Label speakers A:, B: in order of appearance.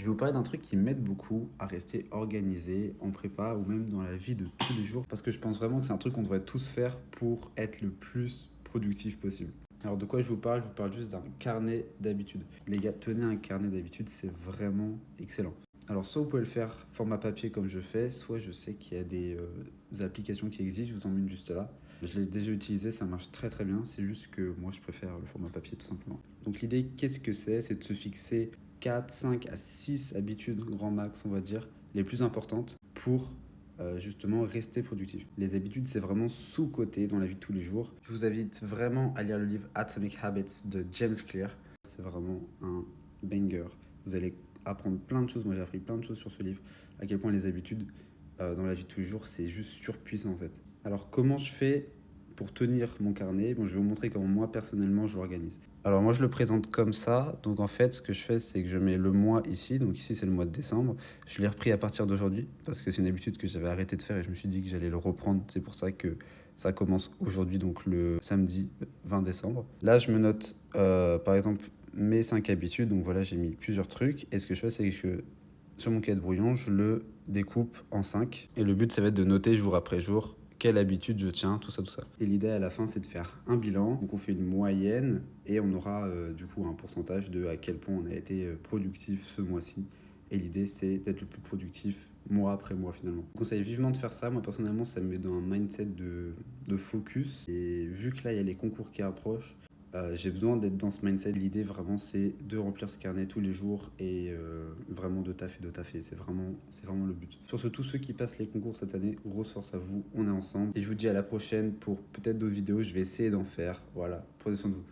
A: vais vous parler d'un truc qui m'aide beaucoup à rester organisé en prépa ou même dans la vie de tous les jours parce que je pense vraiment que c'est un truc qu'on devrait tous faire pour être le plus productif possible. Alors de quoi je vous parle? Je vous parle juste d'un carnet d'habitudes. Les gars, tenez un carnet d'habitudes, c'est vraiment excellent. Alors soit vous pouvez le faire format papier comme je fais, soit je sais qu'il y a des applications qui existent, je vous en mets une juste là. Je l'ai déjà utilisé, ça marche très très bien, c'est juste que moi je préfère le format papier tout simplement. Donc l'idée, qu'est-ce que c'est? C'est de se fixer 4, 5 à 6 habitudes, grand max on va dire, les plus importantes pour justement rester productif. Les habitudes, c'est vraiment sous-coté dans la vie de tous les jours. Je vous invite vraiment à lire le livre Atomic Habits de James Clear. C'est vraiment un banger. Vous allez apprendre plein de choses. Moi, j'ai appris plein de choses sur ce livre. À quel point les habitudes dans la vie de tous les jours, c'est juste surpuissant en fait. Alors, comment je fais pour tenir mon carnet? Bon, je vais vous montrer comment moi, personnellement, je l'organise. Alors, moi, je le présente comme ça. Donc, en fait, ce que je fais, c'est que je mets le mois ici. Donc, ici, c'est le mois de décembre. Je l'ai repris à partir d'aujourd'hui parce que c'est une habitude que j'avais arrêté de faire et je me suis dit que j'allais le reprendre. C'est pour ça que ça commence aujourd'hui, donc le samedi 20 décembre. Là, je me note, par exemple, mes 5 habitudes. Donc, voilà, j'ai mis plusieurs trucs. Et ce que je fais, c'est que sur mon cahier de brouillon, je le découpe en 5. Et le but, ça va être de noter jour après jour quelle habitude je tiens, tout ça, tout ça. Et l'idée à la fin, c'est de faire un bilan. Donc on fait une moyenne et on aura du coup un pourcentage de à quel point on a été productif ce mois-ci. Et l'idée, c'est d'être le plus productif mois après mois finalement. Je vous conseille vivement de faire ça. Moi personnellement, ça me met dans un mindset de focus. Et vu que là, il y a les concours qui approchent, j'ai besoin d'être dans ce mindset. L'idée vraiment c'est de remplir ce carnet tous les jours et vraiment de taffer. C'est vraiment le but. Sur ce, tous ceux qui passent les concours cette année, grosse force à vous, on est ensemble. Et je vous dis à la prochaine pour peut-être d'autres vidéos, je vais essayer d'en faire. Voilà, prenez soin de vous.